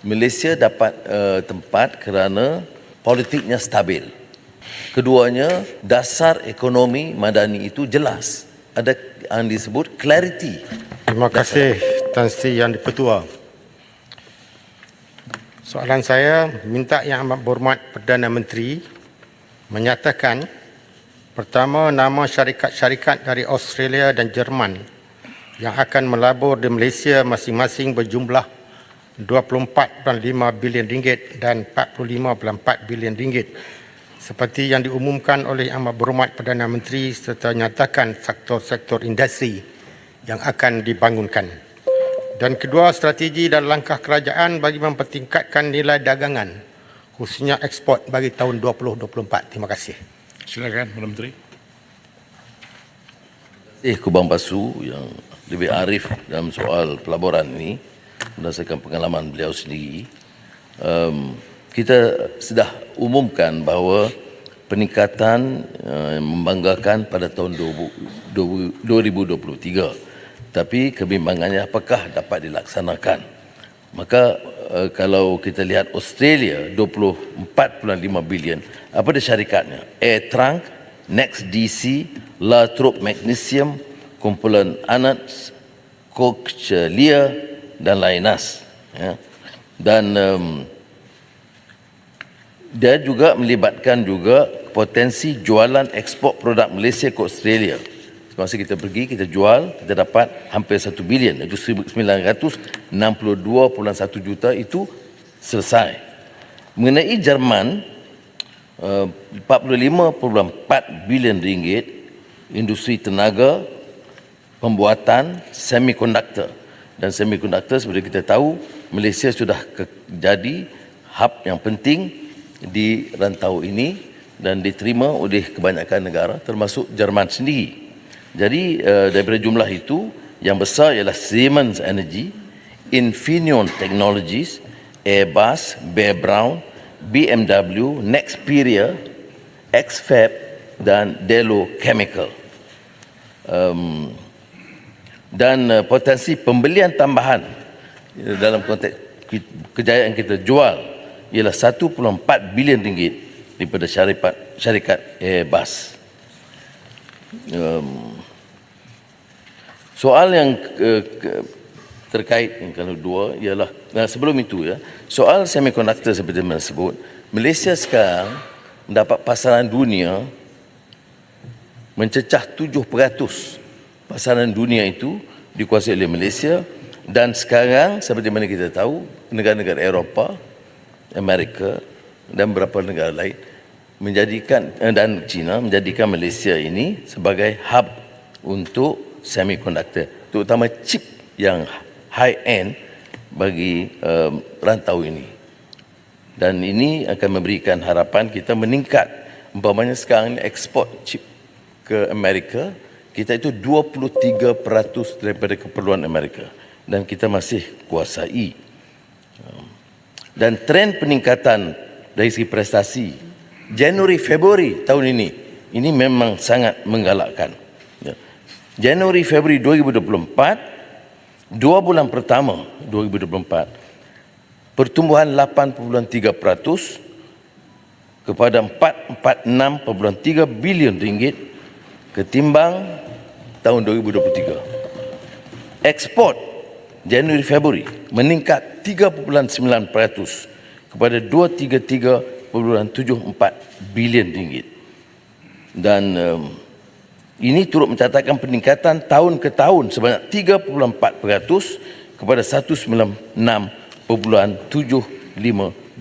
Malaysia dapat tempat kerana politiknya stabil. Keduanya, dasar ekonomi madani itu jelas. Ada yang disebut clarity. Terima kasih Tan Sri Yang di-Pertua. Soalan saya minta Yang Amat Berhormat Perdana Menteri menyatakan pertama nama syarikat-syarikat dari Australia dan Jerman yang akan melabur di Malaysia masing-masing berjumlah 24.5 bilion ringgit dan 45.4 bilion ringgit seperti yang diumumkan oleh Yang Amat Berhormat Perdana Menteri serta nyatakan sektor-sektor industri yang akan dibangunkan. Dan kedua, strategi dan langkah kerajaan bagi mempertingkatkan nilai dagangan khususnya ekspor bagi tahun 2024. Terima kasih. Silakan, Perdana Menteri. Kubang Basu yang lebih arif dalam soal pelaburan ini berdasarkan pengalaman beliau sendiri. Kita sudah umumkan bahawa peningkatan membanggakan pada tahun 2023. Tapi kebimbangannya apakah dapat dilaksanakan. Maka kalau kita lihat Australia 24.5 bilion, apa dia syarikatnya? Air Trunk, NextDC, La Trobe Magnesium, kumpulan Anats, Cochlear dan Lainas. Ya. Dan dia juga melibatkan juga potensi jualan ekspor produk Malaysia ke Australia. Masa kita pergi, kita jual, kita dapat hampir 1 bilion, iaitu 1,962.1 juta itu selesai. Mengenai Jerman, 45.4 bilion ringgit industri tenaga, pembuatan semikonduktor. Dan semikonduktor seperti kita tahu, Malaysia sudah jadi hub yang penting di rantau ini dan diterima oleh kebanyakan negara termasuk Jerman sendiri. Jadi daripada jumlah itu yang besar ialah Siemens Energy, Infineon Technologies, Airbus, Bear Brown, BMW, Nexperia, Xfab dan Delo Chemical. Dan potensi pembelian tambahan dalam konteks kejayaan kita jual ialah 1.4 bilion ringgit daripada syarikat Airbus. Soal yang terkait yang kedua ialah sebelum itu ya, soal semikonduktor seperti yang disebut, Malaysia sekarang mendapat pasaran dunia mencecah 7%. Pasaran dunia itu dikuasai oleh Malaysia dan sekarang seperti mana kita tahu negara-negara Eropah, Amerika dan beberapa negara lain menjadikan dan China menjadikan Malaysia ini sebagai hub untuk semikonduktor, terutama chip yang high end bagi rantau ini. Dan ini akan memberikan harapan kita meningkat. Umpamanya sekarang ekspor chip ke Amerika, kita itu 23% daripada keperluan Amerika dan kita masih kuasai. Dan trend peningkatan dari segi prestasi Januari Februari tahun ini memang sangat menggalakkan. Januari Februari 2024, 2 bulan pertama 2024, pertumbuhan 8.3% kepada 446.3 bilion ringgit ketimbang tahun 2023. Ekspor Januari Februari meningkat 3.9% kepada 233.74 bilion ringgit. Dan ini turut mencatatkan peningkatan tahun ke tahun sebanyak 3.4% kepada 196.75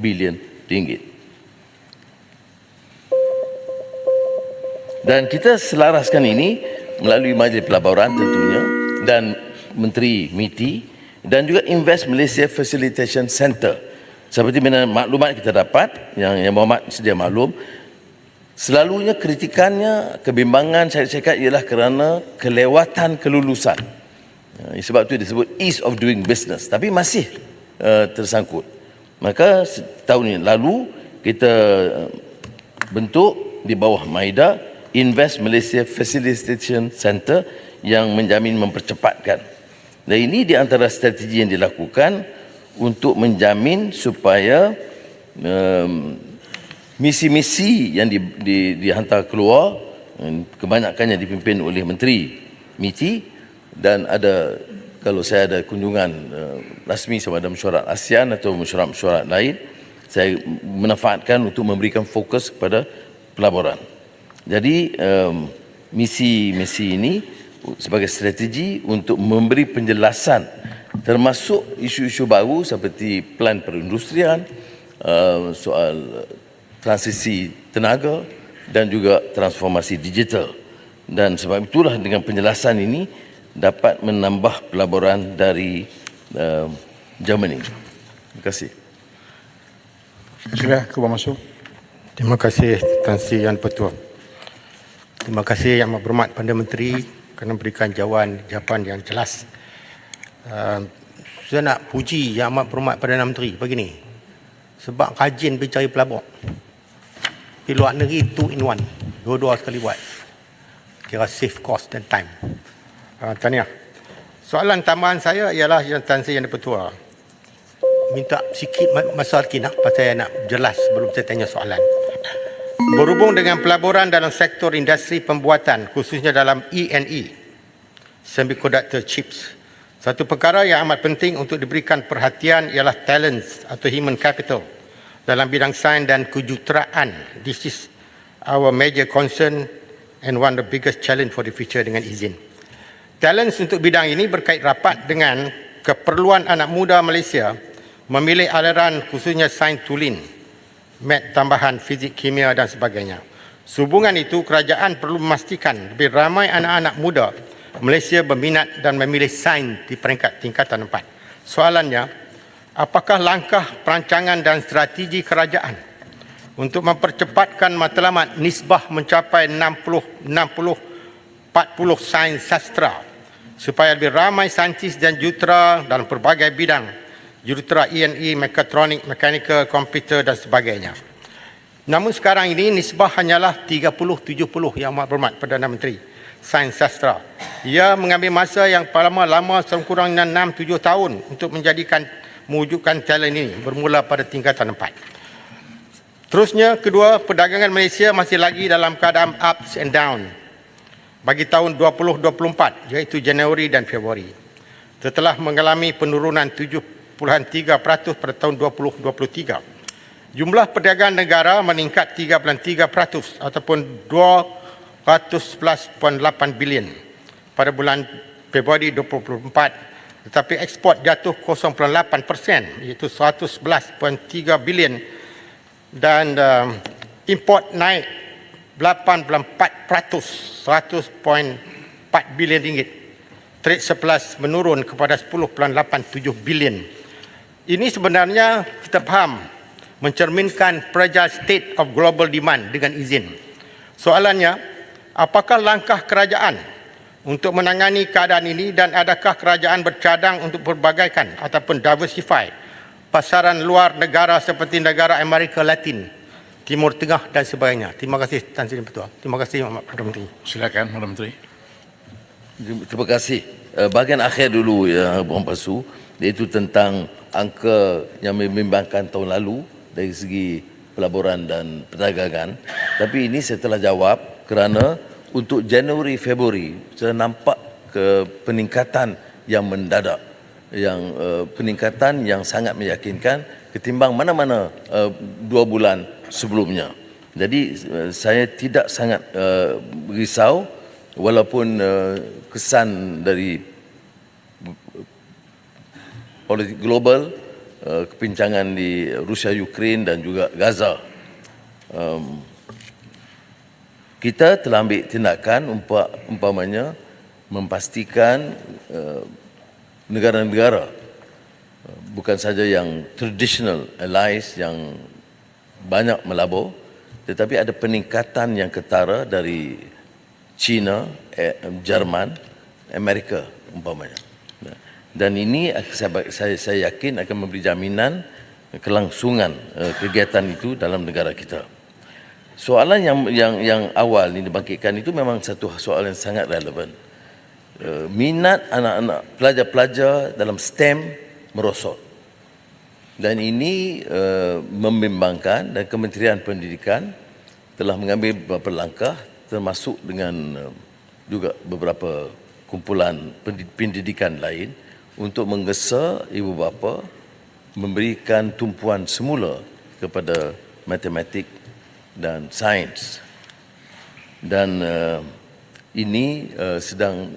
bilion ringgit. Dan kita selaraskan ini melalui Majlis Pelaburan tentunya dan Menteri MITI dan juga Invest Malaysia Facilitation Center. Seperti mana maklumat kita dapat, yang Muhammad sedia maklum, selalunya kritikannya, kebimbangan syarikat ialah kerana kelewatan kelulusan. Sebab itu disebut ease of doing business. Tapi masih tersangkut. Maka tahun lalu kita bentuk di bawah MAIDA Invest Malaysia Facilitation Center yang menjamin mempercepatkan. Dan ini di antara strategi yang dilakukan untuk menjamin supaya misi-misi yang dihantar keluar kebanyakannya dipimpin oleh Menteri MITI, dan ada, kalau saya ada kunjungan rasmi sama ada mesyuarat ASEAN atau mesyuarat-mesyuarat lain, saya manfaatkan untuk memberikan fokus kepada pelaburan. Jadi misi-misi ini sebagai strategi untuk memberi penjelasan termasuk isu-isu baru seperti plan perindustrian, soal transisi tenaga dan juga transformasi digital. Dan sebab itulah dengan penjelasan ini dapat menambah pelaburan dari Germany. Terima kasih. Sila, Ketua Masuk. Terima kasih Tan Sri Yang Pertua. Terima kasih Yang Berhormat Perdana Menteri kerana memberikan jawapan yang jelas. Saya nak puji Yang Amat Berhormat Perdana Menteri begini. Sebab rajin pergi cari pelabur. Di luar negeri 2 in 1. Dua-dua sekali buat. Kira save cost dan time. Tahniah. Soalan tambahan saya ialah yang Tan Sri Yang Pertua. Minta sikit masa lagi pasal saya nak jelas sebelum saya tanya soalan. Berhubung dengan pelaburan dalam sektor industri pembuatan, khususnya dalam E&E, semiconductor chips. Satu perkara yang amat penting untuk diberikan perhatian ialah talents atau human capital dalam bidang sains dan kejuruteraan. This is our major concern and one of the biggest challenge for the future, dengan izin. Talents untuk bidang ini berkait rapat dengan keperluan anak muda Malaysia memilih aliran khususnya sains tulen, mat tambahan, fizik, kimia dan sebagainya. Sehubungan itu, kerajaan perlu memastikan lebih ramai anak-anak muda Malaysia berminat dan memilih sains di peringkat tingkatan 4. Soalannya, apakah langkah perancangan dan strategi kerajaan untuk mempercepatkan matlamat nisbah mencapai 60-40 sains sastra supaya lebih ramai saintis dan jurutera dalam pelbagai bidang, jurutera E&E, mekatronik, mekanikal, komputer dan sebagainya. Namun sekarang ini nisbah hanyalah 30-70 Yang Amat Berhormat Perdana Menteri sains sastra. Ia mengambil masa yang lama sekurang-kurangnya 6-7 tahun untuk mewujudkan talent ini bermula pada tingkatan 4. Terusnya, kedua, perdagangan Malaysia masih lagi dalam keadaan ups and down bagi tahun 2024, iaitu Januari dan Februari. Setelah mengalami penurunan 7.3% pada tahun 2023. Jumlah perdagangan negara meningkat 3.3% ataupun 211.8 bilion pada bulan Februari 2024, tetapi ekspor jatuh 0.8%, iaitu 111.3 bilion, dan import naik 8.4%, 100.4 bilion ringgit. Trade surplus menurun kepada 10.87 bilion. Ini sebenarnya kita faham mencerminkan fragile state of global demand, dengan izin. Soalannya, apakah langkah kerajaan untuk menangani keadaan ini, dan adakah kerajaan bercadang untuk berbagaikan ataupun diversify pasaran luar negara seperti negara Amerika Latin, Timur Tengah dan sebagainya? Terima kasih Tan Sri Pertua. Terima kasih Perdana Menteri. Silakan, Perdana Menteri. Terima kasih. Bahagian akhir dulu ya, Bung Pasu, iaitu tentang angka yang membimbangkan tahun lalu dari segi pelaburan dan perdagangan. Tapi ini saya telah jawab kerana untuk Januari Februari saya nampak peningkatan yang mendadak, yang peningkatan yang sangat meyakinkan ketimbang mana-mana 2 bulan sebelumnya. Jadi saya tidak sangat risau, walaupun kesan dari politik global, kepincangan di Rusia, Ukraine dan juga Gaza. Kita telah ambil tindakan umpamanya memastikan negara-negara, bukan saja yang traditional allies yang banyak melabur, tetapi ada peningkatan yang ketara dari China, Jerman, Amerika umpamanya. Dan ini saya yakin akan memberi jaminan kelangsungan kegiatan itu dalam negara kita. Soalan yang awal ini dibangkitkan itu memang satu soalan yang sangat relevan. Minat anak-anak pelajar-pelajar dalam STEM merosot. Dan ini membimbangkan, dan Kementerian Pendidikan telah mengambil beberapa langkah termasuk dengan juga beberapa kumpulan pendidikan lain untuk menggesa ibu bapa memberikan tumpuan semula kepada matematik dan sains. Dan ini sedang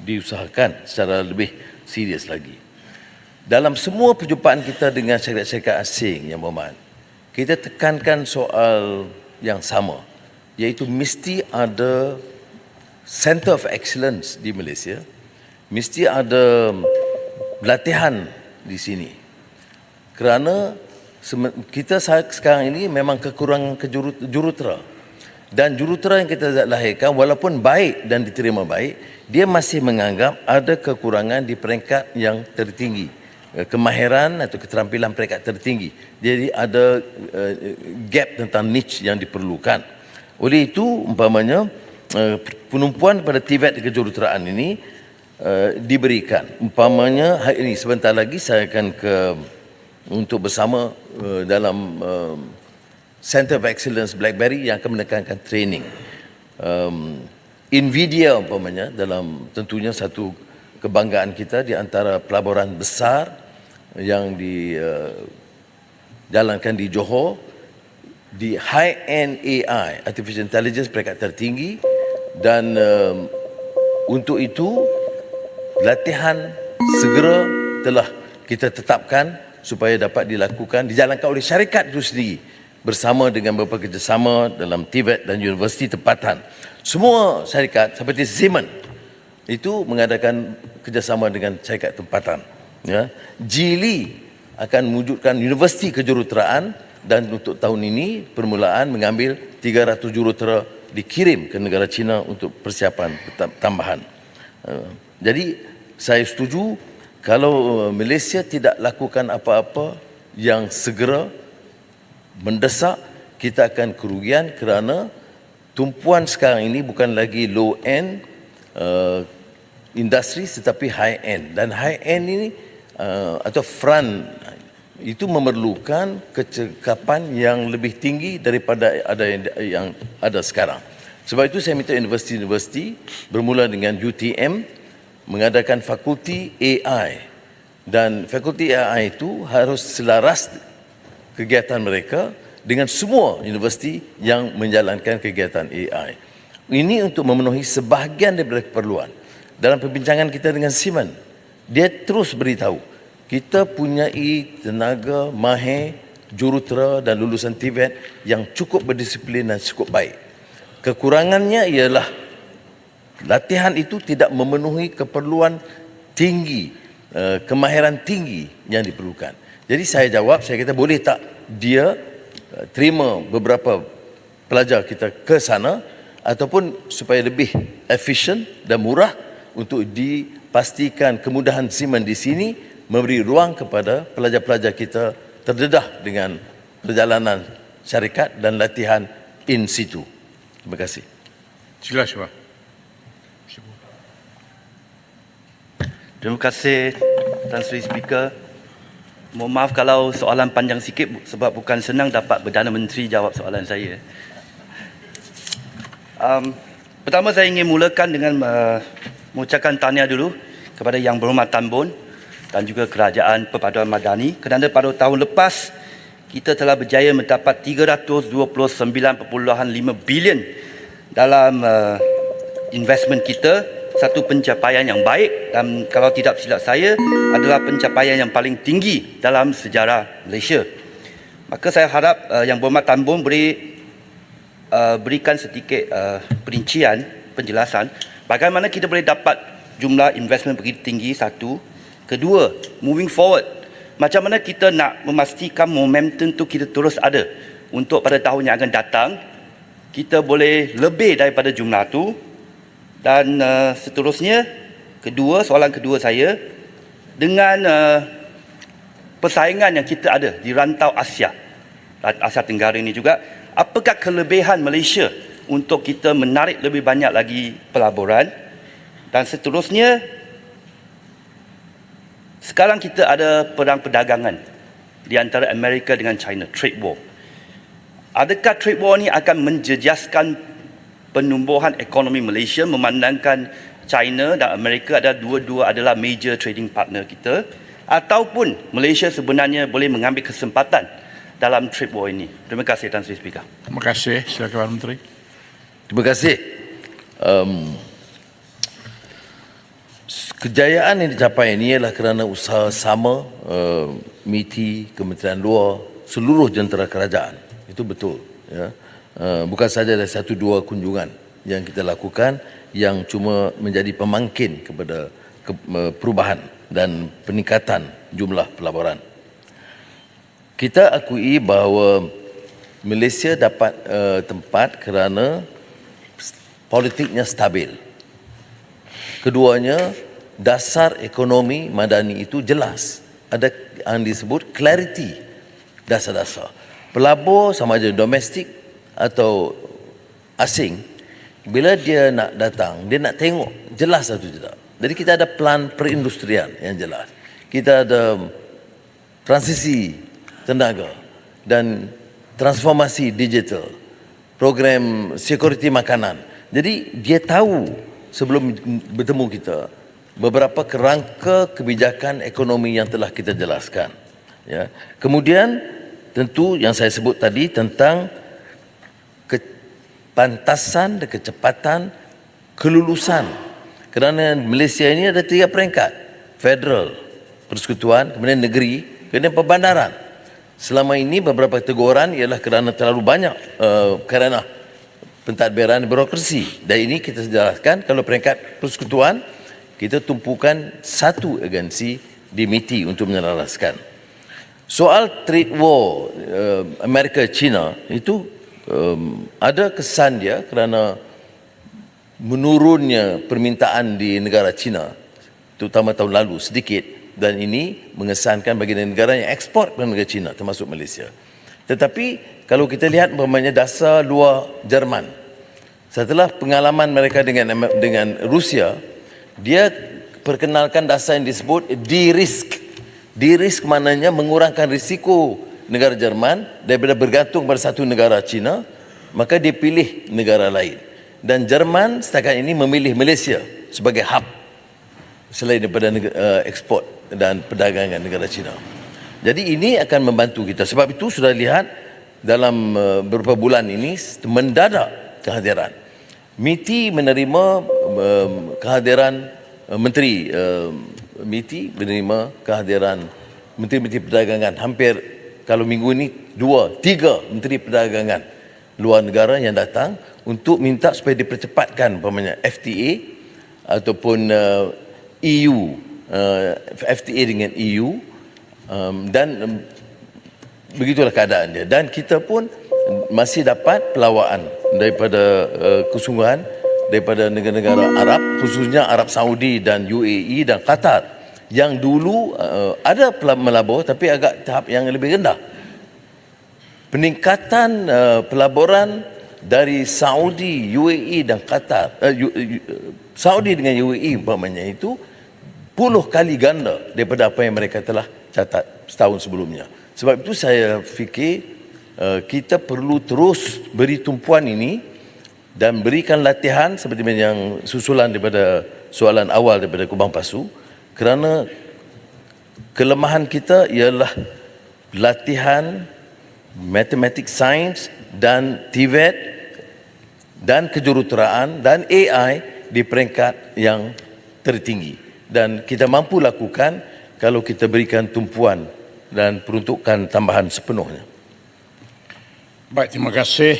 diusahakan secara lebih serius lagi. Dalam semua perjumpaan kita dengan syarikat-syarikat asing yang berhormat, kita tekankan soal yang sama, iaitu mesti ada Center of Excellence di Malaysia, mesti ada latihan di sini. Kerana kita sekarang ini memang kekurangan jurutera. Dan jurutera yang kita lahirkan walaupun baik dan diterima baik, dia masih menganggap ada kekurangan di peringkat yang tertinggi. Kemahiran atau keterampilan peringkat tertinggi. Jadi ada gap tentang niche yang diperlukan. Oleh itu, umpamanya, penumpuan pada TVET kejuruteraan ini diberikan. Umpamanya, hari ini sebentar lagi saya akan untuk bersama dalam Center of Excellence BlackBerry yang akan menekankan training. Nvidia umpamanya dalam tentunya satu kebanggaan kita di antara pelaburan besar yang dijalankan di Johor, di high-end AI, Artificial Intelligence peringkat tertinggi, dan untuk itu latihan segera telah kita tetapkan supaya dapat dijalankan oleh syarikat itu sendiri bersama dengan beberapa kerjasama dalam TVET dan universiti tempatan. Semua syarikat seperti Siemens itu mengadakan kerjasama dengan syarikat tempatan. Ya. Geely akan mewujudkan universiti kejuruteraan, dan untuk tahun ini permulaan mengambil 300 jurutera dikirim ke negara China untuk persiapan tambahan. Jadi saya setuju kalau Malaysia tidak lakukan apa-apa yang segera mendesak, kita akan kerugian kerana tumpuan sekarang ini bukan lagi low end industri tetapi high end, dan high end ini atau front itu memerlukan kecekapan yang lebih tinggi daripada yang ada sekarang. Sebab itu saya minta universiti-universiti bermula dengan UTM mengadakan fakulti AI, dan fakulti AI itu harus selaras kegiatan mereka dengan semua universiti yang menjalankan kegiatan AI. Ini untuk memenuhi sebahagian daripada keperluan. Dalam perbincangan kita dengan Siemens, dia terus beritahu kita punyai tenaga mahir, jurutera dan lulusan TVET yang cukup berdisiplin dan cukup baik. Kekurangannya ialah latihan itu tidak memenuhi keperluan tinggi, kemahiran tinggi yang diperlukan. Jadi saya jawab, saya kata boleh tak dia terima beberapa pelajar kita ke sana, ataupun supaya lebih efisien dan murah untuk dipastikan kemudahan Siemens di sini memberi ruang kepada pelajar-pelajar kita terdedah dengan perjalanan syarikat dan latihan in situ. Terima kasih. Sila Syabas. Terima kasih Tan Sri Speaker. Mohon maaf kalau soalan panjang sikit sebab bukan senang dapat Perdana Menteri jawab soalan saya. Pertama saya ingin mulakan dengan mengucapkan tahniah dulu kepada Yang Berhormat Tan Bun dan juga Kerajaan Perpaduan Madani kerana pada tahun lepas kita telah berjaya mendapat 329.5 bilion dalam investment kita, satu pencapaian yang baik dan kalau tidak silap saya adalah pencapaian yang paling tinggi dalam sejarah Malaysia. Maka saya harap Yang Berhormat Tan Bun berikan sedikit perincian, penjelasan bagaimana kita boleh dapat jumlah investment begitu tinggi, satu. Kedua, moving forward, macam mana kita nak memastikan momentum tu kita terus ada untuk pada tahun yang akan datang kita boleh lebih daripada jumlah tu. Dan seterusnya, soalan kedua saya, dengan persaingan yang kita ada di rantau Asia Tenggara ini juga, apakah kelebihan Malaysia untuk kita menarik lebih banyak lagi pelaburan? Dan seterusnya, sekarang kita ada perang perdagangan di antara Amerika dengan China, trade war. Adakah trade war ini akan menjejaskan penumbuhan ekonomi Malaysia memandangkan China dan Amerika dua-dua adalah major trading partner kita, ataupun Malaysia sebenarnya boleh mengambil kesempatan dalam trade war ini? Terima kasih Tan Sri Speaker. Terima kasih. Silakan Pak Menteri. Terima kasih. Kejayaan yang dicapai ini ialah kerana usaha sama MITI, Kementerian Luar, seluruh jentera kerajaan. Itu betul. Ya. Bukan saja ada satu dua kunjungan yang kita lakukan yang cuma menjadi pemangkin kepada perubahan dan peningkatan jumlah pelaburan. Kita akui bahawa Malaysia dapat tempat kerana politiknya stabil. Keduanya, dasar ekonomi madani itu jelas. Ada yang disebut clarity dasar-dasar. Pelabur sama ada domestik atau asing, bila dia nak datang, dia nak tengok jelas atau tidak. Jadi kita ada plan perindustrian yang jelas. Kita ada transisi tenaga dan transformasi digital, program security makanan. Jadi dia tahu sebelum bertemu kita beberapa kerangka kebijakan ekonomi yang telah kita jelaskan. Ya. Kemudian tentu yang saya sebut tadi tentang kepantasan dan kecepatan kelulusan. Kerana Malaysia ini ada 3 peringkat. Federal, persekutuan, kemudian negeri, kemudian perbandaran. Selama ini beberapa teguran ialah kerana terlalu banyak kerana pentadbiran birokrasi. Dan ini kita jelaskan kalau peringkat persekutuan, kita tumpukan satu agensi di MITI untuk menyelaraskan. Soal trade war Amerika-China itu ada kesan dia kerana menurunnya permintaan di negara China, terutama tahun lalu sedikit, dan ini mengesankan bagi negara yang ekspor ke negara China termasuk Malaysia. Tetapi kalau kita lihat umpamanya dasar luar Jerman, setelah pengalaman mereka dengan Rusia, dia perkenalkan dasar yang disebut de-risk. De-risk maknanya mengurangkan risiko negara Jerman daripada bergantung pada satu negara China, maka dia pilih negara lain. Dan Jerman setakat ini memilih Malaysia sebagai hub selain daripada ekspor dan perdagangan negara China. Jadi ini akan membantu kita. Sebab itu sudah lihat dalam beberapa bulan ini mendadak kehadiran. MITI menerima kehadiran Menteri MITI menerima kehadiran Menteri-Menteri Perdagangan. Hampir kalau minggu ini 2, 3 Menteri Perdagangan luar negara yang datang untuk minta supaya dipercepatkan umpamanya FTA ataupun EU, FTA dengan EU, dan begitulah keadaan dia. Dan kita pun masih dapat pelawaan daripada kesungguhan daripada negara-negara Arab, khususnya Arab Saudi dan UAE dan Qatar, yang dulu ada melabur tapi agak tahap yang lebih rendah. Peningkatan pelaburan dari Saudi, UAE dan Qatar, Saudi dengan UAE umpamanya itu 10 kali ganda daripada apa yang mereka telah catat setahun sebelumnya. Sebab itu saya fikir kita perlu terus beri tumpuan ini dan berikan latihan seperti yang susulan daripada soalan awal daripada Kubang Pasu, kerana kelemahan kita ialah latihan matematik sains dan TVET dan kejuruteraan dan AI di peringkat yang tertinggi, dan kita mampu lakukan kalau kita berikan tumpuan dan peruntukan tambahan sepenuhnya. Baik, terima kasih.